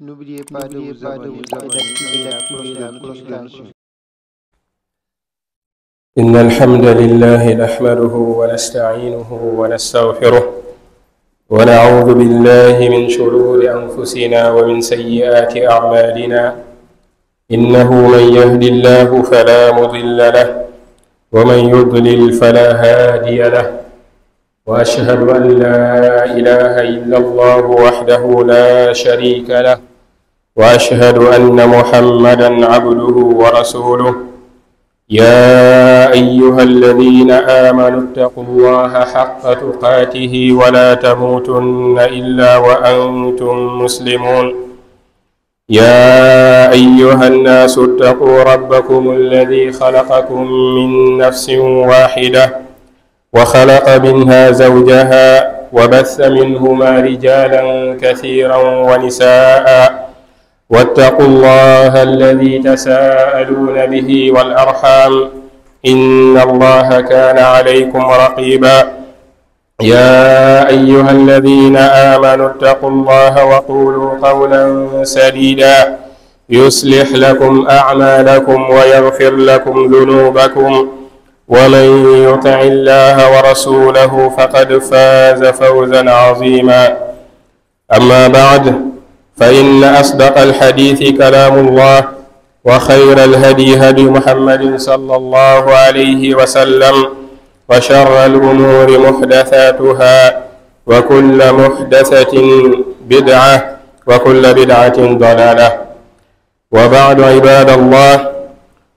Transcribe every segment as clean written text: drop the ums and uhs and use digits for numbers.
N'oubliez pas de vous abonner et d'activer la cloche. إن الحمد لله نحمده ونستعينه ونستغفره ونعوذ بالله من شرور أنفسنا ومن سيئات أعمالنا إنه من يهد الله فلا مضل له ومن يضلل فلا هادي له وأشهد أن لا إله إلا الله وحده لا شريك له وأشهد أن محمدا عبده ورسوله يا أيها الذين آمنوا اتقوا الله حق تقاته ولا تموتن إلا وأنتم مسلمون يا أيها الناس اتقوا ربكم الذي خلقكم من نفس واحدة وخلق منها زوجها وبث منهما رجالا كثيرا ونساء واتقوا الله الذي تساءلون به والأرحام إن الله كان عليكم رقيبا يا أيها الذين آمنوا اتقوا الله وقولوا قولا سديدا يصلح لكم أعمالكم ويغفر لكم ذنوبكم ومن يطع الله ورسوله فقد فاز فوزا عظيما أما بعد فإن أصدق الحديث كلام الله وخير الهدي هدي محمد صلى الله عليه وسلم وشر الأمور محدثاتها وكل محدثة بدعة وكل بدعة ضلالة وبعد عباد الله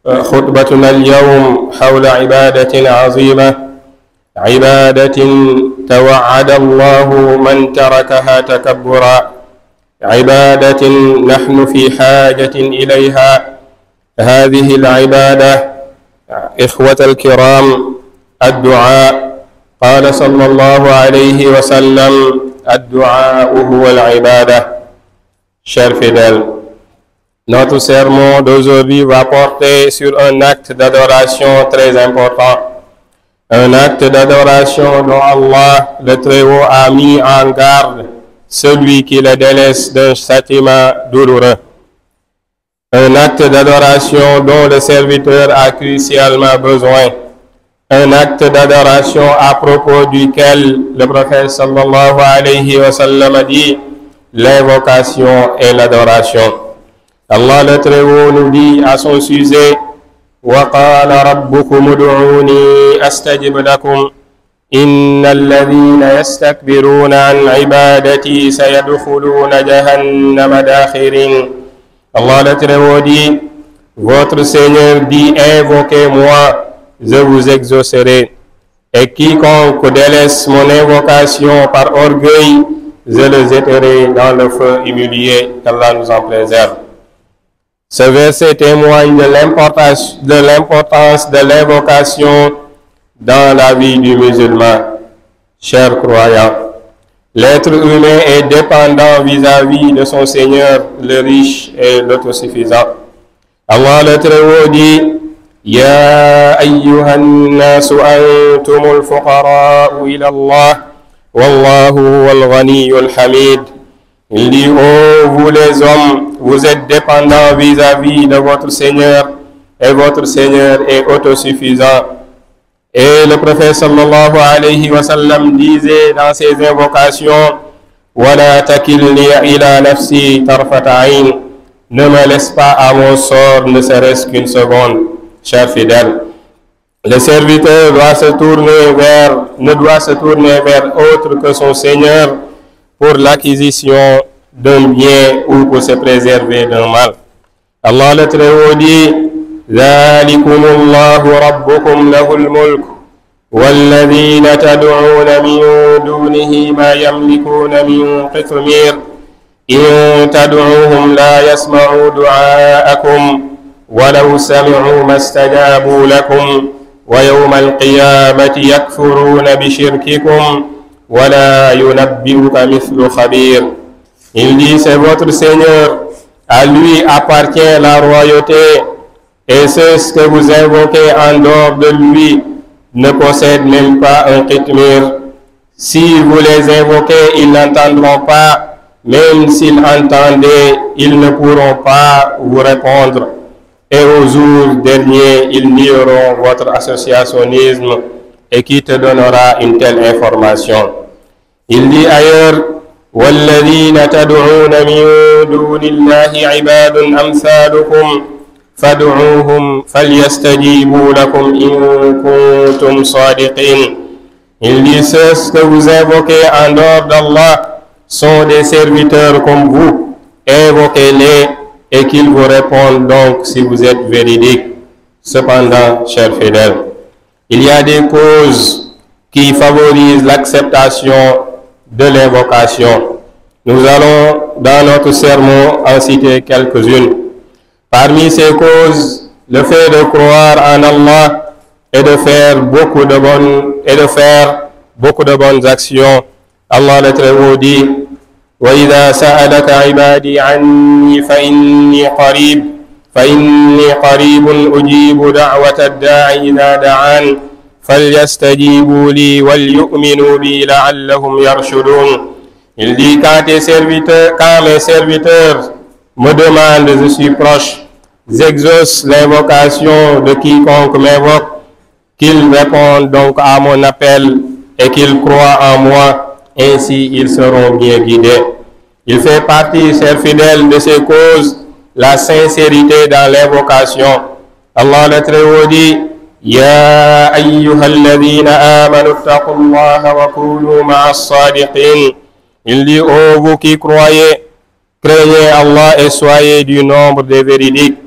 خطبتنا اليوم حول عبادة عظيمة عبادة توعد الله من تركها تكبرا عبادة نحن في حاجة إليها هذه العبادة إخوة الكرام الدعاء قال صلى الله عليه وسلم الدعاء هو العبادة. Chers fidèles, notre sermon d'aujourd'hui va porter sur un acte d'adoration très important, un acte d'adoration dont Allah le Très-Haut a mis en garde celui qui le délaisse d'un châtiment douloureux. Un acte d'adoration dont le serviteur a crucialement besoin. Un acte d'adoration à propos duquel le prophète sallallahu alayhi wa sallam a dit l'invocation et l'adoration. Allah le Très-Haut nous dit à son sujet وَقَالَ رَبُّكُمُ ادْعُونِي أَسْتَجِبْ لَكُمْ إن الذين يستكبرون عن عبادتي سيدخلون جهنم داخرين. Allah le Très-Haut dit, votre Seigneur dit, invoquez-moi, je vous exaucerai. Et quiconque délaisse mon invocation par orgueil, je le jetterai dans le feu humilié. Qu'Allah nous en préserve. Ce verset témoigne de l'importance de l'invocation dans la vie du musulman. Chers croyants, l'être humain est dépendant vis-à-vis de son Seigneur, le riche et l'autosuffisant. Allah le Très-Haut dit Ya ayyuhan nasu antumul fuqara'u ila Allah wallahu huwal ghaniyyul hamid. Il dit oh vous les hommes, vous êtes dépendants vis-à-vis de votre Seigneur et votre Seigneur est autosuffisant. Et le prophète sallallahu alayhi wa sallam disait dans ses invocations Wala takilni ila nafsi tarfata ayn. Ne me laisse pas à mon sort ne serait-ce qu'une seconde. Chers fidèles, le serviteur ne doit se tourner vers autre que son Seigneur pour l'acquisition d'un bien ou pour se préserver d'un mal. Allah le Très-Haut dit ذلكم الله ربكم له الملك والذين تدعون من دونه ما يملكون من قطمير إن تدعوهم لا يسمعوا دعاءكم ولو سمعوا ما استجابوا لكم ويوم القيامة يكفرون بشرككم ولا ينبئك مثل خبير. Il dit c'est votre Seigneur, à lui appartient la royauté. Et ceux que vous invoquez en dehors de lui ne possèdent même pas un qitmir. Si vous les invoquez, ils n'entendront pas, même s'ils entendaient, ils ne pourront pas vous répondre. Et au jour dernier, ils nieront votre associationnisme et qui te donnera une telle information. Il dit ailleurs, وَالَّذِينَ تَدْعُونَ مِن دُونِ اللَّهِ عِبَادٌ أَمْثَالُكُمْ فَادْعُوهُمْ فَلْيَسْتَجِيبُوا لَكُمْ إِن كُنتُمْ صَادِقِينَ. Il dit, ceux que vous invoquez en dehors d'Allah sont des serviteurs comme vous. Invoquez-les et qu'ils vous répondent donc si vous êtes véridiques. Cependant, chers fidèles, il y a des causes qui favorisent l'acceptation de l'invocation. Nous allons, dans notre sermon, en citer quelques-unes. Parmi ces causes, le fait de croire en Allah et de faire beaucoup de bonnes actions. Allah le Très-Haut dit, وَإِذَا سَأَلَكَ عِبَادِي عَنِّي فَإِنِّي قَرِيبٌ أُجِيبُ دَعْوَةَ الدَّاعِ إِذَا دَعَانِ فَلْيَسْتَجِيبُوا لِي وَلْيُؤْمِنُوا بِي لَعَلَّهُمْ يَرْشُدُونَ. Il dit, quand mes serviteurs me demandent, je suis proche, j'exauce l'invocation de quiconque m'invoque, qu'ils répondent donc à mon appel et qu'ils croient en moi, ainsi ils seront bien guidés. Il fait partie, chers fidèles, de ces causes, la sincérité dans l'invocation. Allah le Très-Haut dit, يا أيها الذين آمنوا اتقوا الله وكونوا مع الصادقين. Il dit, ô vous qui croyez, craignez Allah et soyez du nombre des véridiques.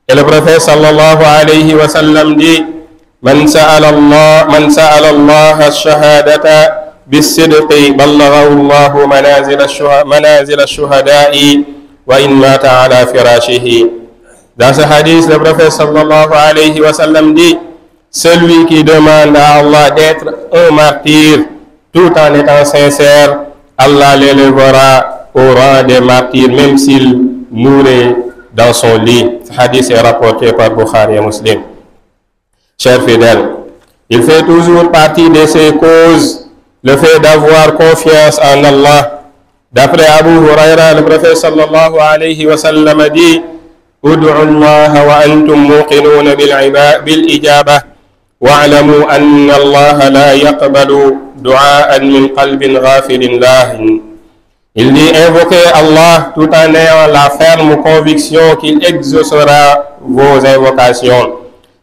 Et le prophète sallallahu alayhi wa sallam dit, من سأل الله الشهادة بالصدق بلغه الله منازل الشهداء وإن مات على فراشه. Dans ce hadith, le prophète sallallahu alayhi wa sallam dit, celui qui demande à Allah d'être un martyr tout en étant sincère, Allah l'élèvera au rang des martyrs même s'il mourait dans son lit. Ce hadith est rapporté par Bukhari et Muslim. Chers fidèles, il fait toujours partie de ces causes le fait d'avoir confiance en Allah. D'après Abu Huraira, le prophète sallallahu alayhi wa sallam a dit, ud'u Allah wa antum muqinun bil ijabah wa'lamu anna Allah la yaqbalu du'aan min qalbin ghafilin lahin. Il dit, invoquez Allah tout en ayant la ferme conviction qu'il exaucera vos invocations.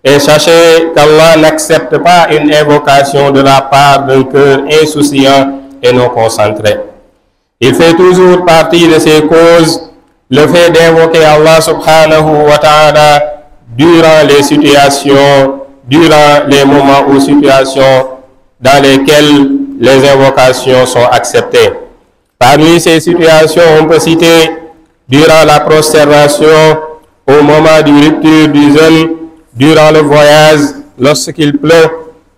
Et sachez qu'Allah n'accepte pas une invocation de la part d'un cœur insouciant et non concentré. Il fait toujours partie de ces causes le fait d'invoquer Allah subhanahu wa ta'ala durant les situations, durant les moments ou situations dans lesquelles les invocations sont acceptées. Parmi ces situations, on peut citer durant la prosternation, au moment du rupture du jeûne, durant le voyage, lorsqu'il pleut,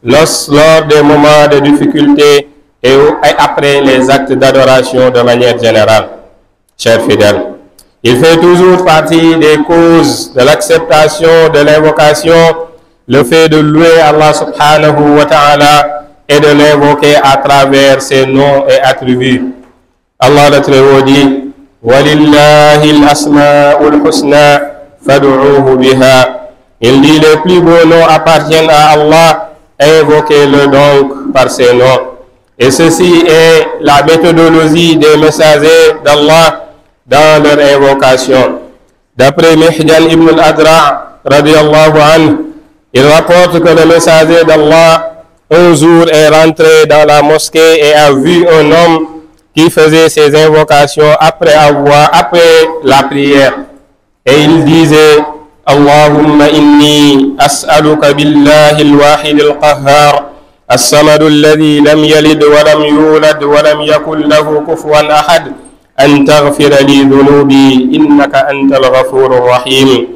lors des moments de difficulté et après les actes d'adoration de manière générale. Chers fidèles, il fait toujours partie des causes de l'acceptation de l'invocation, le fait de louer Allah subhanahu wa ta'ala et de l'invoquer à travers ses noms et attributs. Allah le Très-Haut dit, وَلِلَّهِ الْأَسْمَاءُ الْحُسْنَى فَادْعُوهُ بِهَا. Il dit, les plus beaux noms appartiennent à Allah, invoquez-le donc par ses noms. Et ceci est la méthodologie des messagers d'Allah dans leur invocation. D'après Mihjan ibn al-Adra', radiyallahu anhu, il rapporte que le messager d'Allah, un jour, est rentré dans la mosquée et a vu un homme qui faisait ses invocations après la prière. Et il disait, Allahumma inni as'aluka billahi al-wahid al-qahhar الصمد الذي لم يلد ولم يولد ولم يكن له كفوا أحد أن تغفر لي ذنوبي إنك أنت الغفور الرحيم.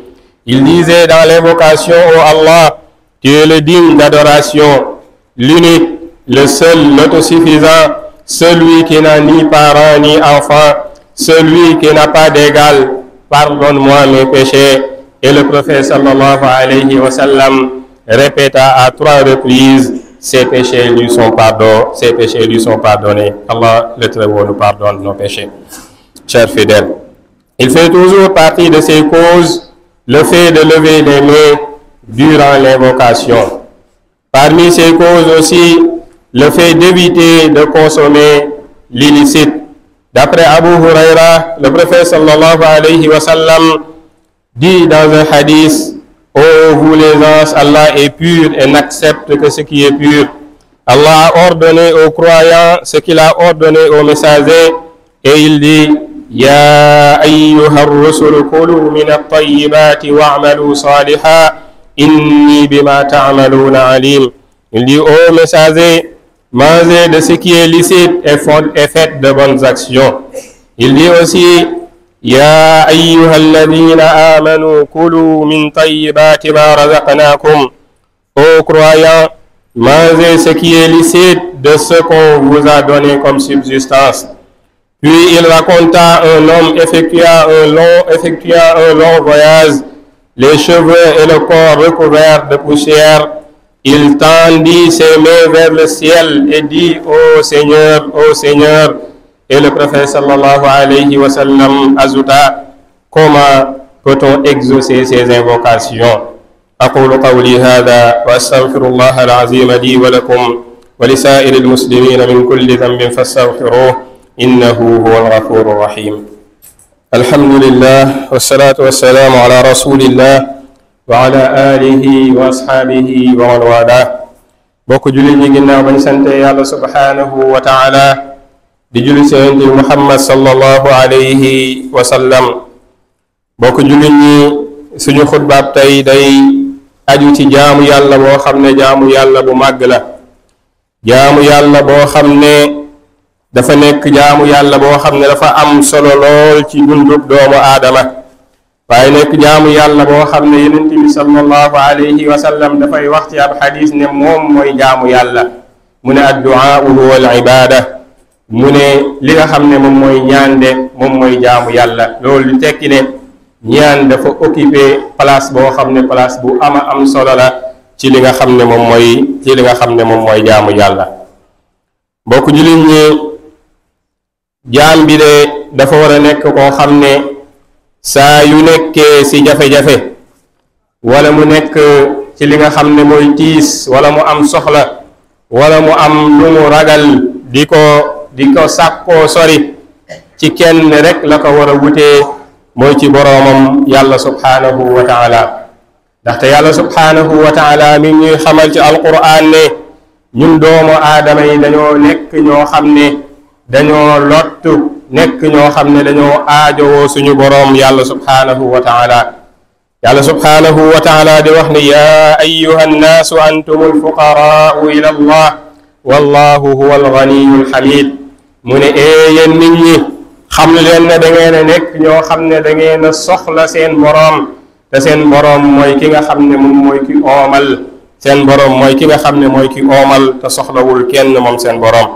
Il disait dans l'invocation, ô Allah, tu es le digne d'adoration, l'unique, le seul, l'autosuffisant, celui qui n'a ni parents ni enfants, celui qui n'a pas d'égal, pardonne-moi mes péchés. Et le prophète sallallahu alayhi wa sallam répéta à 3 reprises, ses péchés lui sont pardonnés. Allah le Très-Haut nous pardonne nos péchés. chers fidèles. Il fait toujours partie de ces causes le fait de lever les mains durant l'invocation. Parmi ces causes aussi, le fait d'éviter de consommer l'illicite. D'après Abu Huraira, le prophète sallallahu alayhi wa sallam dit dans un hadith: ô vous les anges, Allah est pur et n'accepte que ce qui est pur. Allah a ordonné aux croyants ce qu'il a ordonné aux messagers, et il dit: Ya ayyuha ar-rusul kulu min at-tayyibati wa'malu salihan inni bima ta'maluna alim. Il dit aux messagers: mangez de ce qui est licite et faites de bonnes actions. Il dit aussi: Ya ayyuha alladhina amanu kulu min tayyibati ma razaqnakum. Ô croyants, mangez ce qui est licite de ce qu'on vous a donné comme subsistance. Puis il raconta un homme effectuant un long voyage, les cheveux et le corps recouverts de poussière. Il tendit ses mains vers le ciel et dit: ô Seigneur, ô Seigneur. Et le prophète sallallahu alayhi wa sallam ajouta: comment peut-on exaucer ces invocations? أقول قولي هذا وأستغفر الله العظيم لي ولكم ولسائر المسلمين من كل ذنب فاستغفروه إنه هو الغفور الرحيم. الحمد لله والصلاة والسلام على رسول الله وعلى آله وأصحابه ومن والاه. bokk jullit ñi ginnaaw bañ sante yàlla subhanahu wa taala di julli ci Yonent bi Muhammad sallallahu alayhi wa sallam. bokk jullit ñi suñu xutbaab tey day aju ci jaamu yàlla boo xam ne jaamu yàlla bu màgg la, jaamu yàlla boo xam ne dafa nekk jaamu yàlla boo xam ne dafa am solo lool ci dundub doomu aadama, waaye nekk jaamu yàlla boo xam ne Yonent bi sallallahu alayhi wa sallam dafay wax ci ab xadis ne moom mooy jaamu yàlla. mu ne addu'a huwa al ibada, mu ne li nga xam ne moom mooy ñaan de moom mooy jaamu yàlla. loolu di tekki ne ñaan dafa occupé place boo xam ne place bu am solo la ci li nga xam ne moom mooy jaamu yàlla. mbokk jullit ñi, jaam bi de dafa war a nekk koo xam ne saa yu nekkee ci jafe-jafe wala mu nekk ci li nga xam ne mooy tiis wala mu am soxla wala mu am lu mu ragal di ko sàkkoo sori, ci kenn rek la ko war a wutee, mooy ci boroomam yàlla subhanahu wa taala. ndaxte yàlla subhanahu wa taala mi ñuy xamal ci alquran ne ñun doomu aadama yi dañoo nekk ñoo xam ne dañoo lottu, nekk ñoo xam ne dañoo aajowoo suñu boroom yàlla subhanahu wa taala. yàlla subhanahu wa taala di wax ne: ya ayyuha nnaasu antum alfuqaraau ila allah wallahu huwa alganiyu alhamid. mu ne yéen nit ñi, xam leen ne da ngeen a nekk ñoo xam ne da ngeen a soxla seen boroom, te seen boroom mooy ki nga xam ne moom mooy ki oomal. seen boroom mooy ki nga xam ne mooy ki oomal te soxlawul kenn moom seen boroom.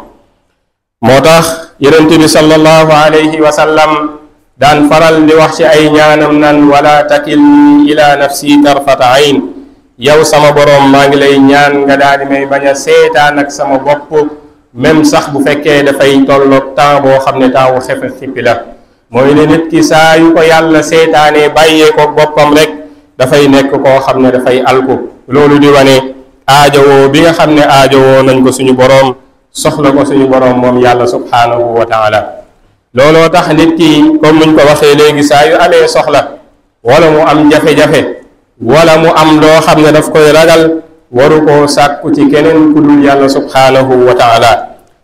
moo tax Yonent bi sallallahu alayhi wa sallam daan faral di wax ci ay ñaanam nan: wala takilni ila nafsi tarfata ayn. yow sama boroom, maa ngi lay ñaan nga daal di may bañ a seetaan ak sama bopp, même sax bu fekkee dafay tolloog temps boo xam ne temps wu xefe xippi la. mooy ne nit ki saa yu ko yàlla seetaanee bàyyee ko boppam rek dafay nekk koo xam ne dafay alku. loolu di wane aajowoo bi nga xam ne aajowoo nañ ko suñu boroom, soxla ko suñu boroom moom yàlla subhanahu wa taala. looloo tax nit ki comme nuñ ko waxee léegi, saa yu amee soxla wala mu am jafe-jafe wala mu am loo xam ne daf koy ragal, waru koo sàkku ci keneen ku dul yàlla subhanahu wa taala.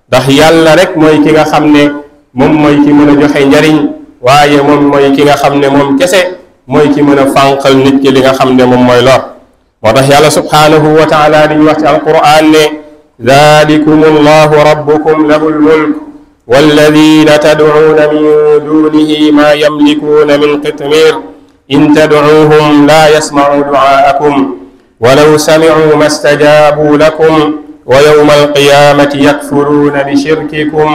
ndax yàlla rek mooy ki nga xam ne moom mooy ki mën a joxe njariñ, waaye moom mooy ki nga xam ne moom kese mooy ki mën a fànqal nit ki li nga xam ne moom mooy lor. moo tax yàlla subhanahu wa taala di wax ci alquran ne: dhalikum allahu rabbukum lahu lmulk walladina tad'uuna min dunihi ma yamlikuuna min qitmir in tad'uuhum la yasma'u du'aakum walaw sami'u ma stajaabuu lakum wa yawma alqiyaamati yakfuruuna bi shirkikum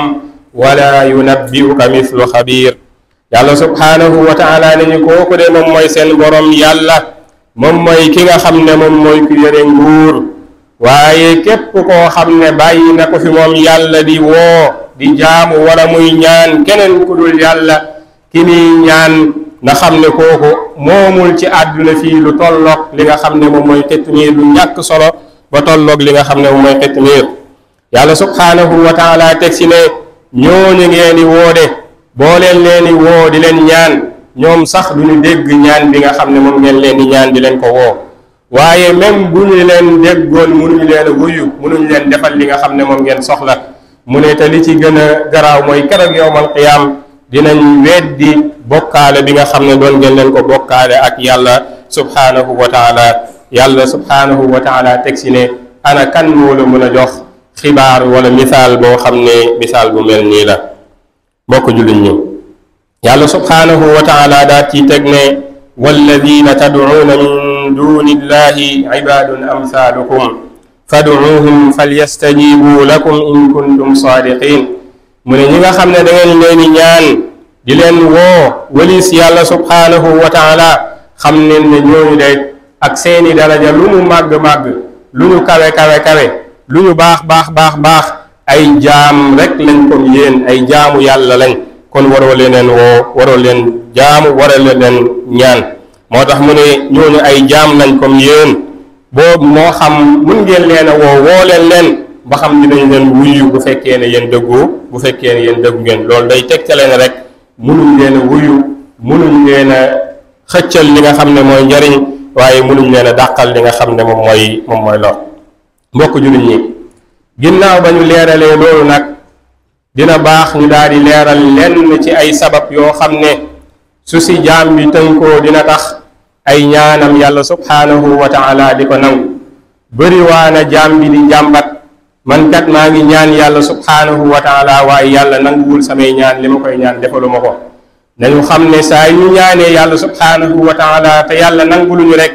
wala yunabbi'uka mithlu xabiir. yàlla subhanahu wa taala ne ñu kooku de moom mooy seen borom yàlla, moom mooy ki nga xam ne moom mooy ki yore nguur. waaye képp koo xam ne bàyyi na ko fi moom yàlla di woo di jaamu wala muy ñaan keneen ku dul yàlla, ki muy ñaan na xam ne kooku moomul ci àdduna fii lu tolloog li nga xam ne moom mooy xitmiir lu ñàkk solo ba tolloog li nga xam ne moom mooy xitmiir yàlla subhaanahu wa taala teg si ne ñooñu ngeen di woo de boo leen di woo di leen ñaan ñoom sax du ñu dégg ñaan bi nga xam ne moom ngeen leen di ñaan di leen ko woo waaye même bu ñu leen déggoon mënuñu leen a wuyu mënuñu leen defal li nga xam ne moom ngeen soxla mu ne te li ci gën a garaaw mooy keroog yowmal qiyaam dinañ weddi bokkaale bi nga xam ne doon ngeen leen ko bokkaale ak yàlla subhaanahu wa taala yàlla subhaanahu wa taala teg si ne ana kan moo la mën a jox xibaar wala misaal boo xam ne misaal bu mel nii la mbokk jullit ñi yàlla subhaanahu wa taala daa ci teg ne walladina tad'uuna min duni illahi ibadun amsaalukum fad'uuhum falyastajibu lakum in kuntum saadiqin mu ne ñi nga xam ne da ngeen leen di ñaan di leen woo walis yàlla subhaanahu wa taala xam leen ne ñooñu de ak seeni daraja lu ñu màgg-màgg lu ñu kawe lu ñu baax ay jaam rek lañ comme yéen ay jaamu yàlla lañ kon waroo leen woo waroo leen jaamu waroo leen ñaan moo tax mu ne ñooñu ay jaam lañ comme yéen boobu moo xam mun ngeen leen a woo leen ba xam dinañ leen wuyu bu fekkee ne yéen dëggu ngeen loolu day tegtale ne rek munuñ leen a wuyu munuñ leen a xëccal li nga xam ne mooy njariñ waaye munuñ leen a dàqal li nga xam ne moom mooy lor mbokk jullit ñi ginnaaw ba ñu leeralee loolu nag dina baax ñu daal di leeral lenn ci ay sabab yoo xam ne su si jaam bi tënkoo dina tax ay ñaanam yàlla subhaanahu wa taala di ko nangu bëri waana jaam bi di jàmbat man kat maa ngi ñaan yàlla subhaanahu wa taala waaye yàlla nanguwul samay ñaan li ma koy ñaan defaluma ko nañu xam ne saa yu ñaanee yàlla subhaanahu wa taala te yàlla nanguluñu rek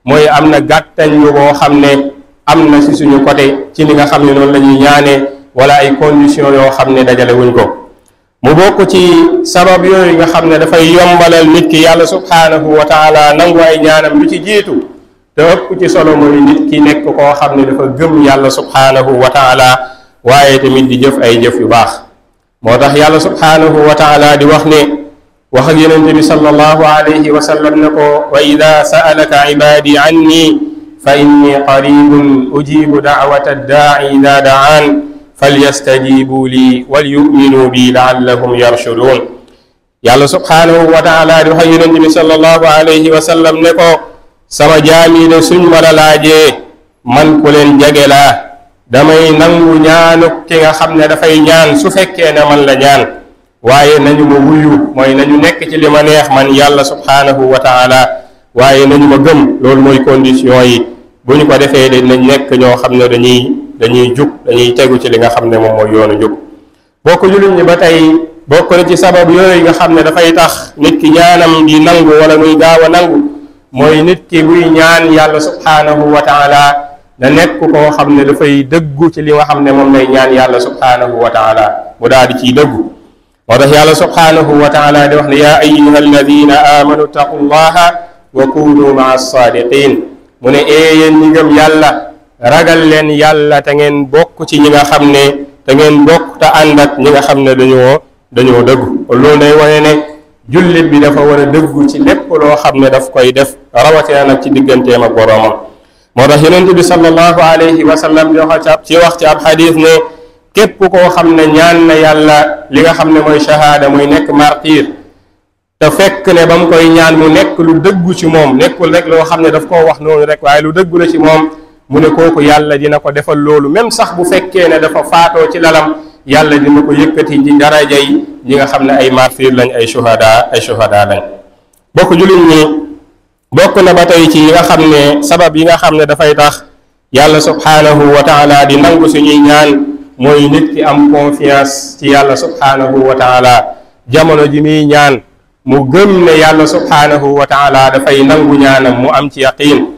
mooy am na gàttañ lu boo xam ne am na si suñu côté ci li nga xam ne noonu la ñuy ñaanee wala ay conditions yoo xam ne dajale wuñ ko mu bokk ci sabab yooyu nga xam ne dafay yombalal nit ki yàlla subhaanahu wa taala nangu ay ñaanam lu ci jiitu te ëpp ci solo mooy nit ki nekk koo xam ne dafa gëm yàlla subhaanahu wa taala waaye tamit di jëf ay jëf yu baax moo tax yàlla subhaanahu wa taala di wax ne wax ak yonente bi sallallahu alayhi wa sallam ne ko wa ida sa'alaka ibadi anni fa inni qaribun ujibu da'wata da'i ida da'an falyastajibu li walyu'minu bi la'allahum yarshudun yàlla subhaanahu wa taala di wax ak yonente bi sallallahu alayhi wa sallam ne ko sama jaam yi de suñ ma la laajee man ku leen jege laa damay nangu ñaanu ki nga xam ne dafay ñaan su fekkee ne man la ñaan waaye nañu ma wuyu mooy nañu nekk ci li ma neex man yàlla subhaanahu wa taala waaye nañu ma gëm loolu mooy condition yi bu ñu ko defee de nañ nekk ñoo xam ne dañuy jug dañuy tegu ci li nga xam ne moom mooy yoonu jug bokk jullit ñi ba tey bokk na ci sabab yooyu nga xam ne dafay tax nit ki ñaanam di nangu wala muy gaaw a nangu mooy nit ki buy ñaan yàlla subhaanahu wa taala na nekk koo xam ne dafay dëggu ci li nga xam ne moom lay ñaan yàlla subhaanahu wa taala mu daal di ciy dëggu moo tax yàlla subhaanahu wa taala di wax ne yaa ayyuha alladina amanu taqu llaha wa kunu maa saadiqin mu ne yéen ñi gëm yàlla ragal leen yàlla te ngeen bokk ci ñi nga xam ne te ngeen bokk te ànd ak ñi nga xam ne dañoo dëggu loolu day wane ne jullit bi dafa war a dëggu ci lépp loo xam ne daf koy def rawatina nag ci digganteem ak boroomam moo tax yonent bi sallallahu alayhi wa sallam ci wax ci ab xadis ne képp koo xam ne ñaan na yàlla li nga xam ne mooy shahaada muy nekk martyr te fekk ne ba mu koy ñaan mu nekk lu dëggu ci moom nekkul rek loo xam ne daf koo wax noonu rek waaye lu dëggu la ci moom mu ne kooku yàlla dina ko defal loolu même sax bu fekkee ne dafa faatoo ci lalam yàlla dina ko yëkkati ci daraja yi ñi nga xam ne ay martyr lañ ay shuhada lañ bokk jullit ñi bokk na ba tey ci yi nga xam ne sabab yi nga xam ne dafay tax yàlla subhaanahu wa taala di nangu suñuy ñaan mooy nit ki am confiance ci yàlla subhaanahu wa taala jamono ji muy ñaan mu gëm ne yàlla subhaanahu wa taala dafay nangu ñaanam mu am ci yaqiin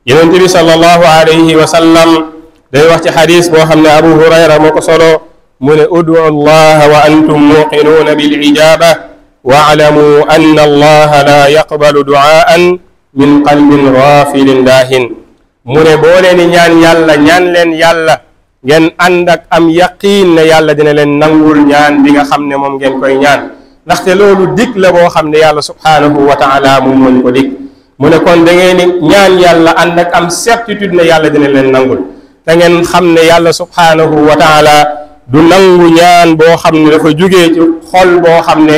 yonent bi sallallahu alayhi wa sallam day wax ci xadis boo xam ne abu hurayra moo ko solo mu ne udu allaha wa antum muqinuuna bil ijaba waalamu anna allaha la yaqbalu duaan min qalbin ghafilin laahin mu ne boo leen di ñaan leen yàlla ngeen ànd ak am yaqiin ne yàlla dina leen nangul ñaan bi nga xam ne moom ngeen koy ñaan ndaxte loolu dig la boo xam ne yàlla subhanahu wa taala moom moo ñu ko dig mu ne kon da ngeen ni ñaan yàlla ànd ak am certitude ne yàlla dina leen nangul da ngeen xam ne yàlla subhanahu wa taala du nangu ñaan boo xam ne dafa jógee ci xol boo xam ne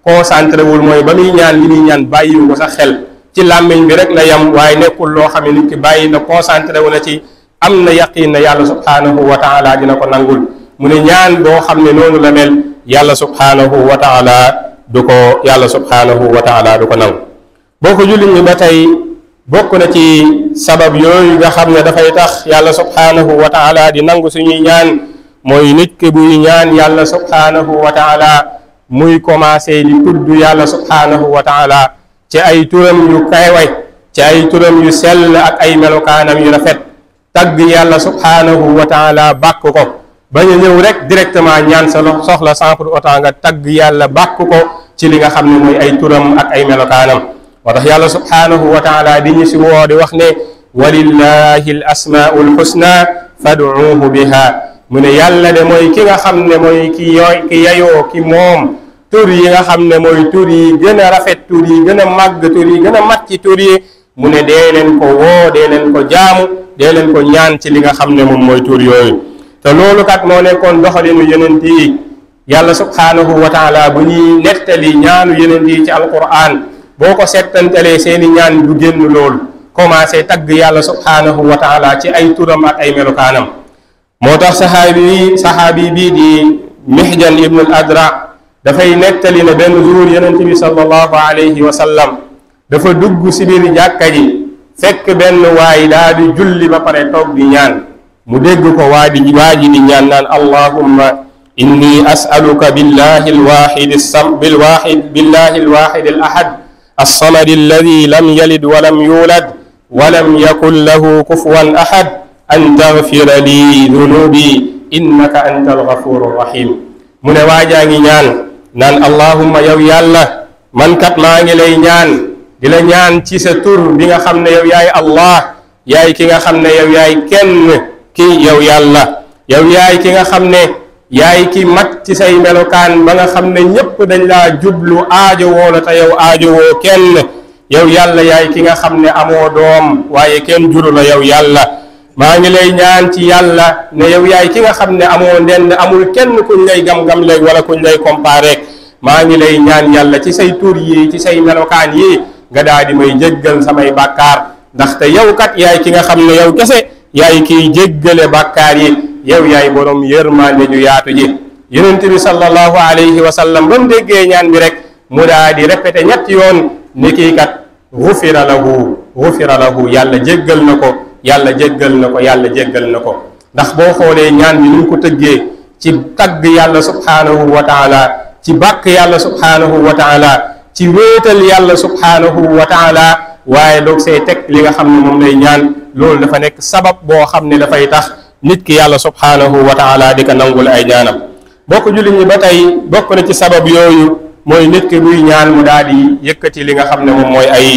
concentré wul mooy ba muy ñaan li muy ñaan bàyyiwu ko sax xel ci làmmiñ bi rek la yam waaye nekkul loo xam ne nit ki bàyyi na concentré wu na ci am na yaqin ne yàlla subhanahu wa taala dina ko nangul mu ne ñaan boo xam ne noonu la mel yàlla subhanahu wa taala du ko nangu boo ko jullit ñi ba tey bokk na ci sabab yooyu nga xam ne dafay tax yàlla subhanahu wa taala di nangu suñuy ñaan mooy nit ki buy ñaan yàlla subhanahu wa taala muy commencé di tudd yàlla subhanahu wa taala ci ay turam yu kawe ci ay turam yu sell ak ay melokaanam yu rafet tagg yàlla subhanahu wa taala bàkk ko bañ a ñëw rek directement ñaan sa soxla sans pour autant nga tagg yàlla bàkk ko ci li nga xam ne mooy ay turam ak ay melokaanam moo tax yàlla subhanahu wa taala di ñu si woo di wax ne walillahi al asmaul husna fad'uuhu biha mu ne yàlla de mooy ki nga xam ne mooy ki yayoo ki moom tur yi nga xam ne mooy tur yi gën a rafet tur yi gën a màgg tur yi gën a mat ci tur yi mu ne dee leen ko woo dee leen ko jaamu dee leen ko ñaan ci li nga xam ne moom mooy tur yooyu te loolu kat moo nekkoon doxalinu yonent yi yàlla subhanahu wa taala bu ñuy nettali ñaanu yonent yi ci alquran boo ko settantalee seeni ñaan du génn loolu commencé tagg yàlla subhanahu wa taala ci ay turam ak ay melokaanam moo tax saxaabi bii di Mihjan ibn al Adra dafay nettali ne benn jour yonent bi sallallahu alayhi wa sallam dafa dugg si biir jàkka ji fekk benn waay daa di julli ba pare toog di ñaan mu dégg ko waa ji di ñaan naan allahumma inni as'aluka billahi alwahid alahad الصمد الذي لم يلد ولم يولد ولم يكن له كفوا أحد أن تغفر لي ذنوبي إنك أنت الغفور الرحيم من واجاني نان اللهم يو يالا من كات ماغي لay ñaan di la ñaan ci sa tur bi nga xam ne yow yaay Allah yaay ki nga xam ne yow yaay kenn ki yow yàlla yow yaay ki nga xam ne yaay ki mat ci say melokaan ba nga xam ne ñépp dañ laa jublu aajo woo la te yow aajo woo kenn yow yàlla yaay ki nga xam ne amoo doom waaye kenn juru la yow yàlla maa ngi lay ñaan ci yàlla ne yow yaay ki nga xam ne amoo ndend amul kenn kuñ lay gam-gam léeg wala kuñ lay comparé maa ngi lay ñaan yàlla ci say tur yi ci say melokaan yi nga daal di may jéggal samay bàkkaar ndaxte yow kat yaay ki nga xam ne yow kese yaay kiy jéggale bàkkaar yi yow yaay borom yërmande ju yaatu ji yonent bi sallallahu alayhi wa sallam ba mu déggee ñaan bi rek mu daal di répété ñetti yoon ni kii kat gufira lahu yàlla jéggal na ko yàlla jéggal na ko yàlla jéggal na ko ndax boo xoolee ñaan bi ni ñu ko tëggee ci tagg yàlla subhanahu wa taala ci bàkk yàlla subhanahu wa taala ci wéetal yàlla subhanahu wa taala waaye doog see teg li nga xam ne moom lay ñaan loolu dafa nekk sabab boo xam ne dafay tax nit ki yàlla subhanahu wa taala di ko nangul ay ñaanam bokk jullit ñi ba tey bokk na ci sabab yooyu mooy nit ki buy ñaan mu daal di yëkkati li nga xam ne moom mooy ay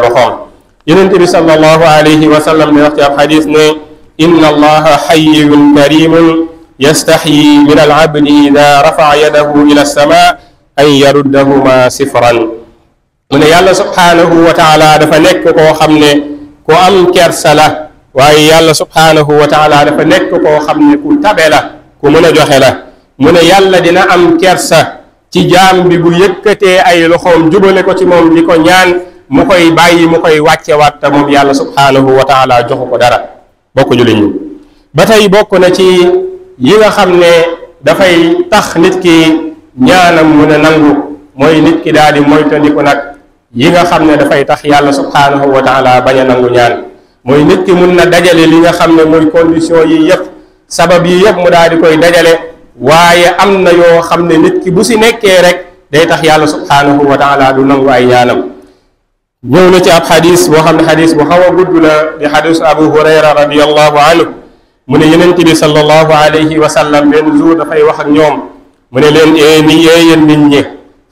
loxoom yonent bi sallallahu alayhi wa sallam ne wax ci ab xadis ne inna allaha hayyun karimun yastaxyi min alabdi ida rafa'a yadahu ila alsama an yaruddahuma sifran mu ne yàlla subhanahu wa taala dafa nekk koo xam ne ku am kersa la waaye yàlla subhanahu wa taala dafa nekk koo xam ne ku tabe la ku mën a joxe la mu ne yàlla dina am kersa ci jaam bi bu yëkkatee ay loxoom jubale ko ci moom di ko ñaan mu koy bàyyi mu koy wàccewaat te moom yàlla subhanahu wa taala joxu ko dara bokk jullit ñi ba tey bokk na ci yi nga xam ne dafay tax nit ki ñaanam mun a nangu mooy nit ki daal di moytandiku nag yi nga xam ne dafay tax yàlla subhanahu wa taala bañ a nangu ñaan mooy nit ki mun na dajale li nga xam ne mooy condition yi yëpp sabab yi yëpp mu daal di koy dajale waaye am na yoo xam ne nit ki bu si nekkee rek day tax yàlla subhanahu wa taala du nangu ay ñaanam ñëw na ci ab xadis boo xam ne xadis bu xaw a gudd la di xadis abu hurayra radiallahu anhu mu ne yonent bi sallallahu alayhi wa sallam benn jour dafay wax ak ñoom mu ne leen yéen nit ñi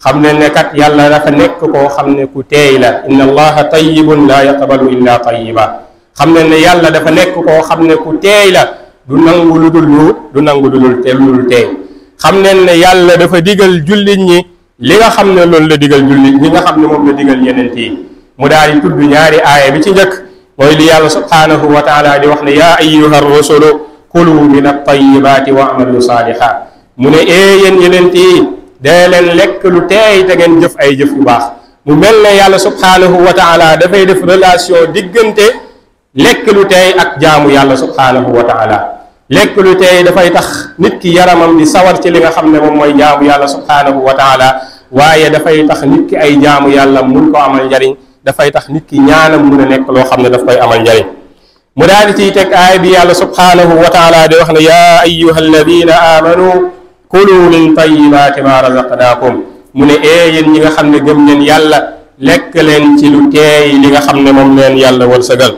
xam ne ne kat yàlla dafa nekk koo xam ne ku teey la inna allaha tayyibun la yaqbalu illa tayyiba xam ne yàlla dafa nekk koo xam ne ku teey la du nangu lu dul teey xam neen ne yàlla dafa digal jullit ñi li nga xam ne loolu la digal jullit ñi nga xam ne moom la digal yeneen yi mu daal di tudd ñaari aaya bi ci njëkk mooy li yàlla subhanahu wa taala di wax ne yaa ayyuha rusulu kulu min at-tayyibati wa amalu saaliha mu ne yéen yeneen yi dee leen lekk lu teey te ngeen jëf ay jëf yu baax mu mel ne yàlla subhanahu wa taala dafay def relation diggante lekk lu teey ak jaamu yàlla subhanahu wa taala lekk lu teey dafay tax nit ki yaramam di sawar ci li nga xam ne moom mooy jaamu yàlla subhanahu wa taala waaye dafay tax nit ki ay jaamu yàlla mun ko amal njariñ dafay tax nit ki ñaanam mun a nekk loo xam ne daf koy amal njariñ mu daal di ciy teg aaya bi yàlla subhanahu wa taala di wax ne yaa ayyuha alladina amanu kulu min tayyibati ma razaqnaakum mu ne yéen ñi nga xam ne gëm ngeen yàlla lekk leen ci lu teey li nga xam ne moom leen yàlla wërsëgal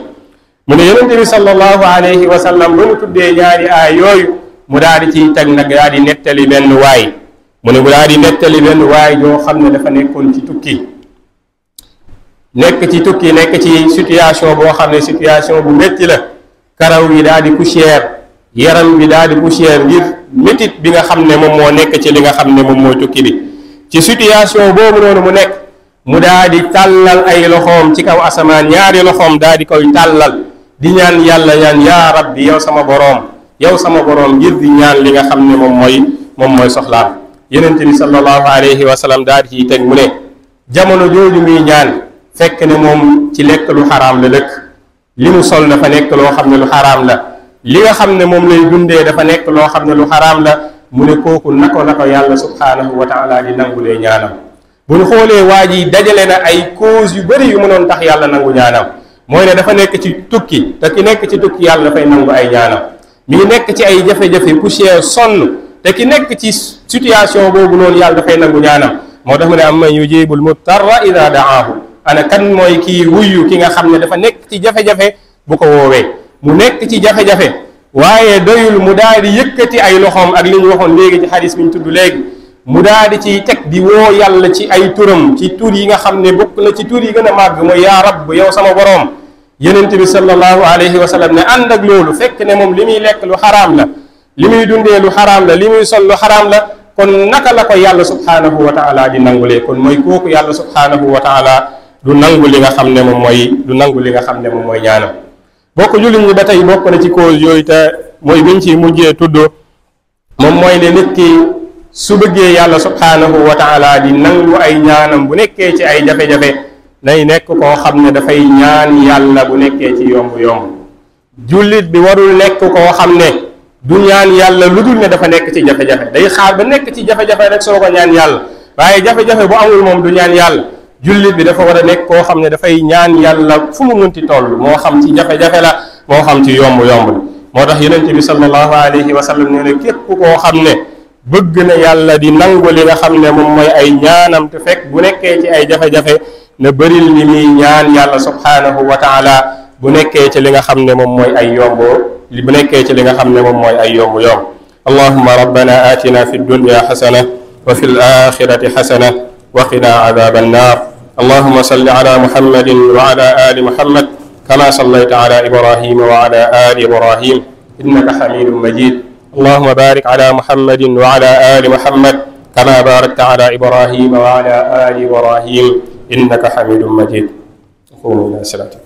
mu ne yonent bi sallallahu alayhi wa sallam ba mu tuddee ñaari aay yooyu mu daal di ciy teg nag daal di nettali benn waay mu ne mu daal di nettali benn waay joo xam ne dafa nekkoon ci tukki nekk ci situation boo xam ne situation bu métti la karaw yi daal di poussière yaram bi daal di poussière ngir métit bi nga xam ne moom moo nekk ci li nga xam ne moom mooy tukki bi ci situation boobu noonu mu nekk mu daal di tàllal ay loxoom ci kaw asamaan ñaari loxoom daal di koy tàllal di ñaan yàlla ñaan yaa rabbi yow sama boroom ngir di ñaan li nga xam ne moom mooy soxlaam yonent bi sallallahu alayhi wa sallam daal di ciy teg mu ne jamono jooju muy ñaan fekk ne moom ci lekk lu xaraam la dëkk li mu sol dafa nekk loo xam ne lu xaraam la li nga xam ne moom lay dundee dafa nekk loo xam ne lu xaraam la mu ne kooku nako la ko yàlla subhanahu wa taala di nangulee ñaanam bu ñu xoolee waa ji dajale na ay cause yu bëri yu mënoon tax yàlla nangu ñaanam mooy ne dafa nekk ci tukki te ki nekk ci tukki yàlla dafay nangu ay ñaanam mi ngi nekk ci ay jafe-jafe poussière sonn te ki nekk ci situation boobu noonu yàlla dafay nangu ñaanam moo tax mu ne amman yujibul muttarra ida daahu ana kan mooy kii wuyu ki nga xam ne dafa nekk ci jafe-jafe bu ko woowee mu nekk ci jafe-jafe waaye doyul mu daal di yëkkati ay loxoom ak li ñu waxoon léegi ci xadis bi ñu tudd léegi mu daal di ciy teg di woo yàlla ci ay turam ci tur yi nga xam ne bokk na ci tur yi gën a màgg mooy yaa rabb yow sama boroom yonent bi sallallahu alayhi wa sallam ne ànd ak loolu fekk ne moom li muy lekk lu xaraam la li muy dundee lu xaraam la li muy sol lu xaraam la kon naka la ko yàlla subhanahu wa taala di nangulee kon mooy kooku yàlla subhanahu wa taala du nangu li nga xam ne moom mooy ñaanam bokk jullit ñi ba tey bokk na ci cause yooyu te mooy biñ ci mujjee tudd moom mooy ne nit ki su bëggee yàlla subhanahu wa taala di nangu ay ñaanam bu nekkee ci ay jafe-jafe nay nekk koo xam ne dafay ñaan yàlla bu nekkee ci yomb-yomb jullit bi warul nekk koo xam ne du ñaan yàlla lu dul ne dafa nekk ci jafe-jafe day xaar ba nekk ci jafe-jafe rek soo ko ñaan yàlla waaye jafe-jafe bu amul moom du ñaan yàlla jullit bi dafa war a nekk koo xam ne dafay ñaan yàlla fu mu munti toll moo xam ci jafe-jafe la moo xam ci yomb-yomb la moo tax yonent bi sallallahu alayhi wa sallam nee na képp koo xam ne bëgg na yàlla di nangu li nga xam ne moom mooy ay ñaanam te fekk bu nekkee ci ay jafe-jafe na bëril li muy ñaan yàlla subhanahu wa taala bu nekkee ci li nga xam ne moom mooy ay bu nekkee ci li nga xam ne moom mooy ay yomb-yomb allahumma rabbana atina fi dunya xasana wa fi l-axirati xasana wa qina adaba annar allahumma salli ala muhammadin wa ala ali muhammad kama sallayta ala ibrahima wa ala ali ibrahim innaka hamidun majid اللهم بارك على محمد وعلى آل محمد كما باركت على إبراهيم وعلى آل إبراهيم إنك حميد مجيد قوموا إلى صلاتكم